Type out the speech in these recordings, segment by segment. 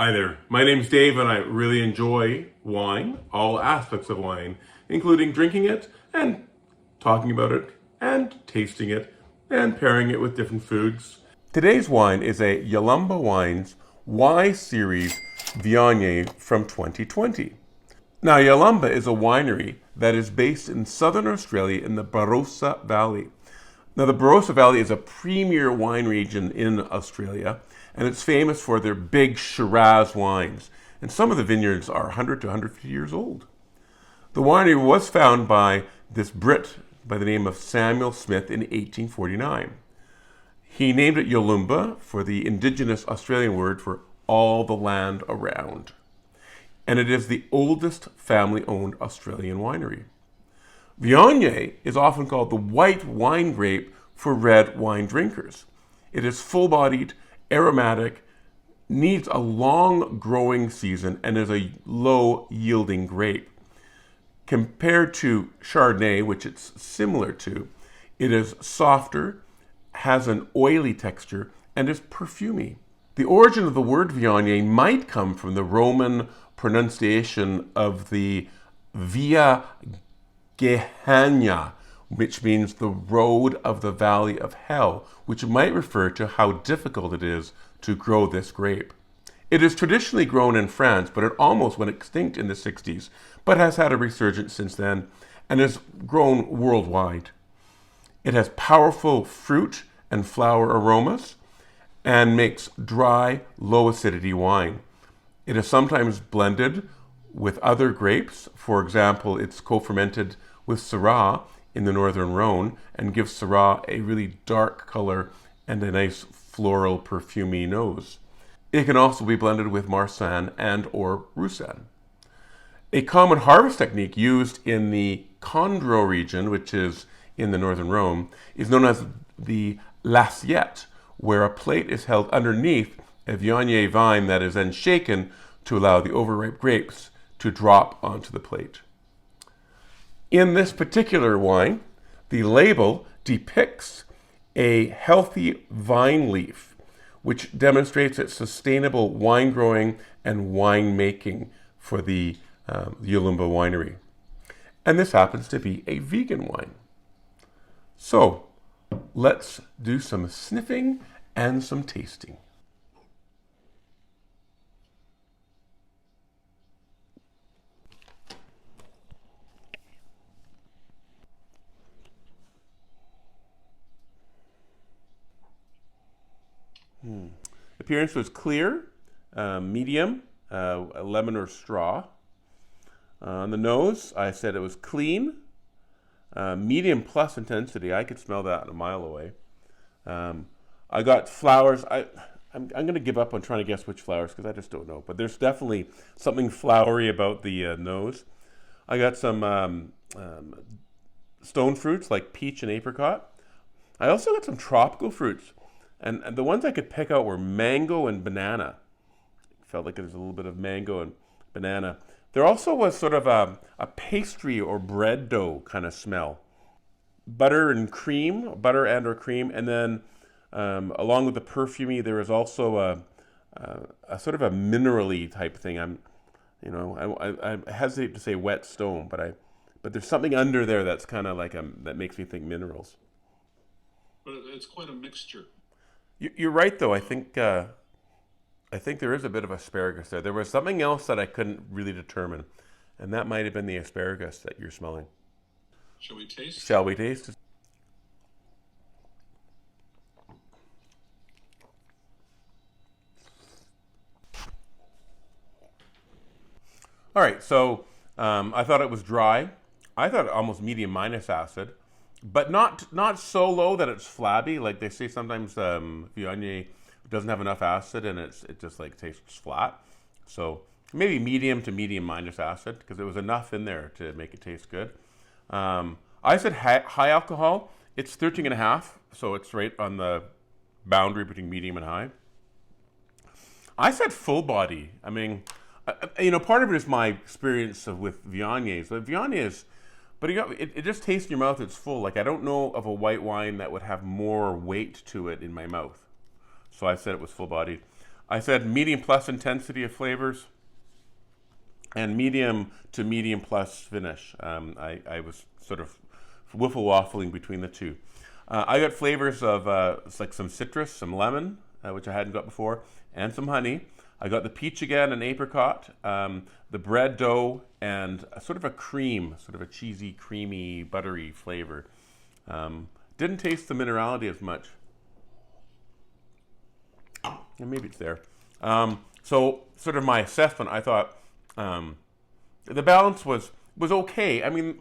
Hi there. My name's Dave, and I really enjoy wine, all aspects of wine, including drinking it and talking about it and tasting it and pairing it with different foods. Today's wine is a Yalumba Wines Y Series Viognier from 2020. Now, Yalumba is a winery that is based in southern Australia in the Barossa Valley. Now, the Barossa Valley is a premier wine region in Australia, and it's famous for their big Shiraz wines. And some of the vineyards are 100 to 150 years old. The winery was founded by this Brit by the name of Samuel Smith in 1849. He named it Yalumba for the indigenous Australian word for all the land around. And it is the oldest family-owned Australian winery. Viognier is often called the white wine grape for red wine drinkers. It is full-bodied, aromatic, needs a long growing season, and is a low-yielding grape. Compared to Chardonnay, which it's similar to, it is softer, has an oily texture, and is perfumey. The origin of the word Viognier might come from the Roman pronunciation of the Via Gehenna, which means the road of the valley of hell, which might refer to how difficult it is to grow this grape. It is traditionally grown in France, but it almost went extinct in the 60s, but has had a resurgence since then and has grown worldwide. It has powerful fruit and flower aromas and makes dry, low acidity wine. It is sometimes blended with other grapes. For example, it's co-fermented with Syrah in the northern Rhone and gives Syrah a really dark color and a nice floral perfumey nose. It can also be blended with Marsanne and or Roussanne. A common harvest technique used in the Condro region, which is in the northern Rhone, is known as the l'assiette, where a plate is held underneath a Viognier vine that is then shaken to allow the overripe grapes to drop onto the plate. In this particular wine, the label depicts a healthy vine leaf, which demonstrates its sustainable wine growing and wine making for the Yalumba winery. And this happens to be a vegan wine. So let's do some sniffing and some tasting. Appearance was clear, medium, a lemon or straw. On the nose, I said it was clean, medium plus intensity. I could smell that a mile away. I got flowers. I'm going to give up on trying to guess which flowers because I just don't know. But there's definitely something flowery about the nose. I got some stone fruits like peach and apricot. I also got some tropical fruits. And the ones I could pick out were mango and banana. Felt like there was a little bit of mango and banana. There also was sort of a pastry or bread dough kind of smell. Butter and or cream. And then along with the perfumey, there was also a sort of a minerally type thing. I hesitate to say wet stone, but there's something under there that's kind of like that makes me think minerals. But it's quite a mixture. You're right, though. I think there is a bit of asparagus there. There was something else that I couldn't really determine, and that might have been the asparagus that you're smelling. Shall we taste? Shall we taste? All right, so I thought it was dry. I thought almost medium minus acid, but not so low that it's flabby. Like they say sometimes Viognier doesn't have enough acid and it just like tastes flat. So maybe medium to medium minus acid because there was enough in there to make it taste good. I said high alcohol. It's 13 and a half, so it's right on the boundary between medium and high. I said full body. I mean, part of it is my experience with Viogniers. Viogniers, but it just tastes in your mouth. It's full. Like I don't know of a white wine that would have more weight to it in my mouth. So I said it was full bodied. I said medium plus intensity of flavors and medium to medium plus finish. I was sort of waffling between the two. I got flavors of like some citrus, some lemon, which I hadn't got before, and some honey. I got the peach again and apricot, the bread dough, and sort of a cream, sort of a cheesy, creamy, buttery flavor. Didn't taste the minerality as much. And maybe it's there. So sort of my assessment, I thought the balance was okay. I mean,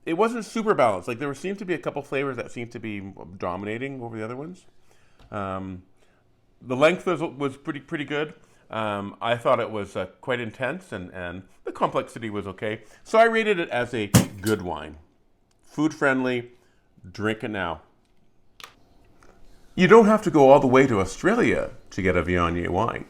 it wasn't super balanced. Like there seemed to be a couple flavors that seemed to be dominating over the other ones. The length was pretty good. I thought it was quite intense, and the complexity was okay. So I rated it as a good wine. Food friendly, drink it now. You don't have to go all the way to Australia to get a Viognier wine.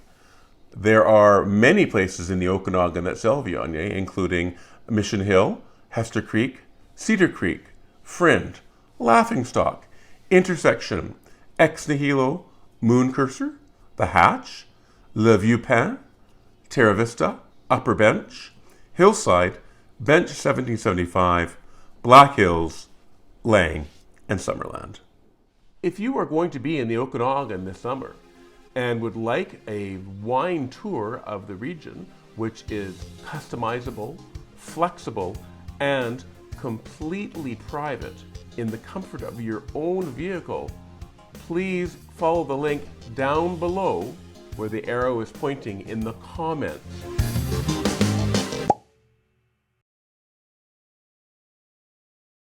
There are many places in the Okanagan that sell Viognier, including Mission Hill, Hester Creek, Cedar Creek, Friend, Laughingstock, Intersection, Ex Nihilo, Moon Cursor, The Hatch, Le Vieux Pin, Terra Vista, Upper Bench, Hillside, Bench 1775, Black Hills, Lang, and Summerland. If you are going to be in the Okanagan this summer and would like a wine tour of the region, which is customizable, flexible, and completely private in the comfort of your own vehicle, please follow the link down below where the arrow is pointing in the comments.